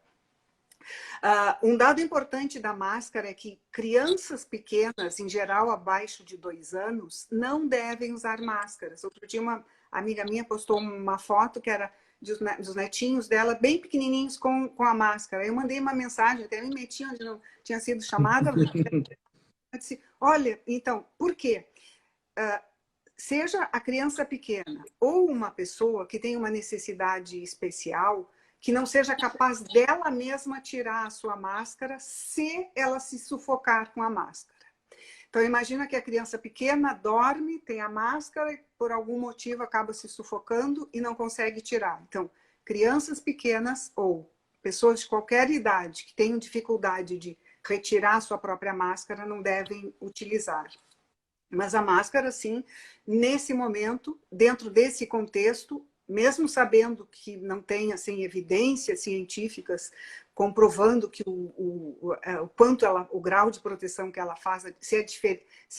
Um dado importante da máscara é que crianças pequenas, em geral abaixo de 2 anos, não devem usar máscaras. Outro dia uma amiga minha postou uma foto que era dos netinhos dela, bem pequenininhos, com a máscara. Eu mandei uma mensagem, até me meti onde não tinha sido chamada. Eu disse, olha, então, por quê? Seja a criança pequena ou uma pessoa que tem uma necessidade especial, que não seja capaz dela mesma tirar a sua máscara se ela se sufocar com a máscara. Então, imagina que a criança pequena dorme, tem a máscara e por algum motivo acaba se sufocando e não consegue tirar. Então, crianças pequenas ou pessoas de qualquer idade que tenham dificuldade de retirar a sua própria máscara não devem utilizar. Mas a máscara, sim, nesse momento, dentro desse contexto, mesmo sabendo que não tem assim, evidências científicas comprovando que o quanto o grau de proteção que ela faz, se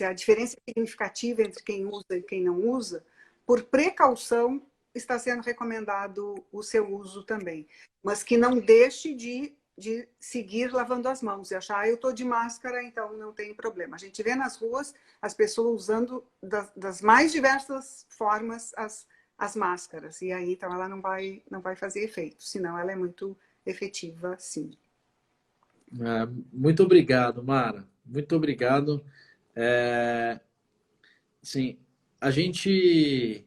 a diferença é significativa entre quem usa e quem não usa, por precaução está sendo recomendado o seu uso também. Mas que não deixe de seguir lavando as mãos e achar, eu estou de máscara, então não tem problema. A gente vê nas ruas as pessoas usando das mais diversas formas as máscaras, e aí então ela não vai fazer efeito, senão ela é muito efetiva, sim. Muito obrigado, Mara. Muito obrigado. Sim, a gente...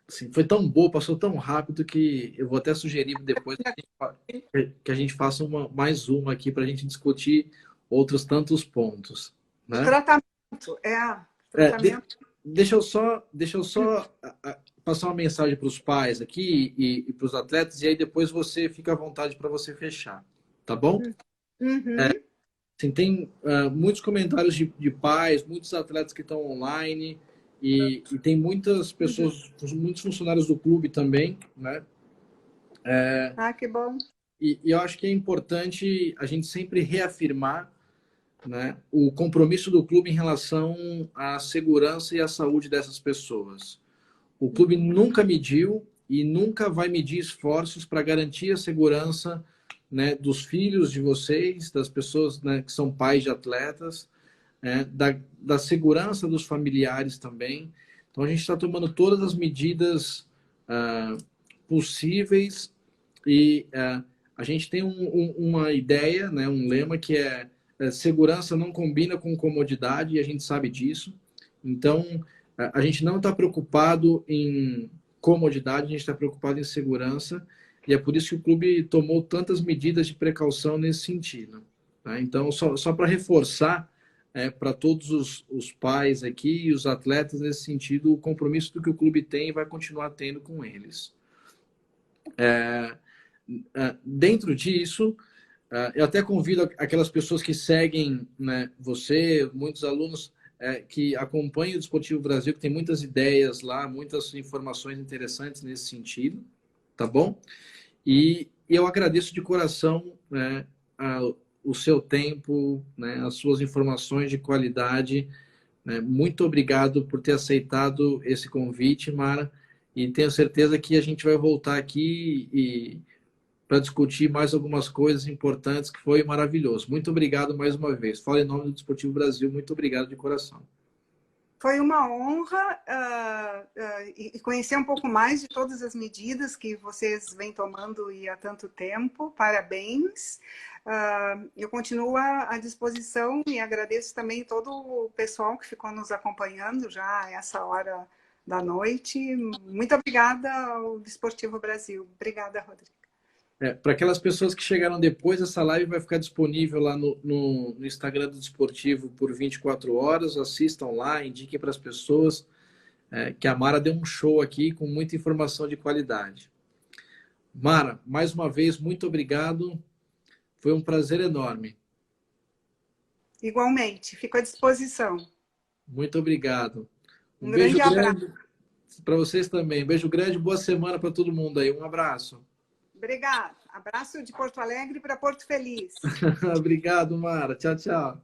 assim, foi tão boa, passou tão rápido que eu vou até sugerir depois que a gente faça mais uma aqui para a gente discutir outros tantos pontos, né? Tratamento, tratamento. Deixa eu só passar uma mensagem para os pais aqui e para os atletas, e aí depois você fica à vontade para você fechar, tá bom? Uhum. Assim, tem muitos comentários de pais, muitos atletas que estão online, e tem muitas pessoas, muitos funcionários do clube também, né? Que bom. E eu acho que é importante a gente sempre reafirmar, né, o compromisso do clube em relação à segurança e à saúde dessas pessoas. O clube nunca mediu e nunca vai medir esforços para garantir a segurança, né, dos filhos de vocês, das pessoas, né, que são pais de atletas, da segurança dos familiares também. Então, a gente está tomando todas as medidas possíveis e a gente tem uma ideia, né, um lema que é segurança não combina com comodidade, e a gente sabe disso. Então, a gente não está preocupado em comodidade, a gente está preocupado em segurança, e é por isso que o clube tomou tantas medidas de precaução nesse sentido. Tá? Então, só para reforçar para todos os pais aqui e os atletas nesse sentido, o compromisso do que o clube tem e vai continuar tendo com eles. Dentro disso, eu até convido aquelas pessoas que seguem, né, você, muitos alunos que acompanham o Desportivo Brasil, que tem muitas ideias lá, muitas informações interessantes nesse sentido, tá bom? E eu agradeço de coração, né, o seu tempo, né, as suas informações de qualidade, né? Muito obrigado por ter aceitado esse convite, Mara, e tenho certeza que a gente vai voltar aqui para discutir mais algumas coisas importantes, que foi maravilhoso. Muito obrigado mais uma vez. Fala em nome do Desportivo Brasil, muito obrigado de coração. Foi uma honra e conhecer um pouco mais de todas as medidas que vocês vêm tomando e há tanto tempo. Parabéns. Eu continuo à disposição e agradeço também todo o pessoal que ficou nos acompanhando já a essa hora da noite. Muito obrigada ao Desportivo Brasil. Obrigada, Rodrigo. Para aquelas pessoas que chegaram depois, essa live vai ficar disponível lá no Instagram do Desportivo por 24 horas. Assistam lá, indiquem para as pessoas que a Mara deu um show aqui com muita informação de qualidade. Mara, mais uma vez, muito obrigado. Foi um prazer enorme. Igualmente, fico à disposição. Muito obrigado. Um beijo grande para vocês também. Beijo grande, boa semana para todo mundo aí. Um abraço. Obrigada. Abraço de Porto Alegre para Porto Feliz. Obrigado, Mara. Tchau, tchau.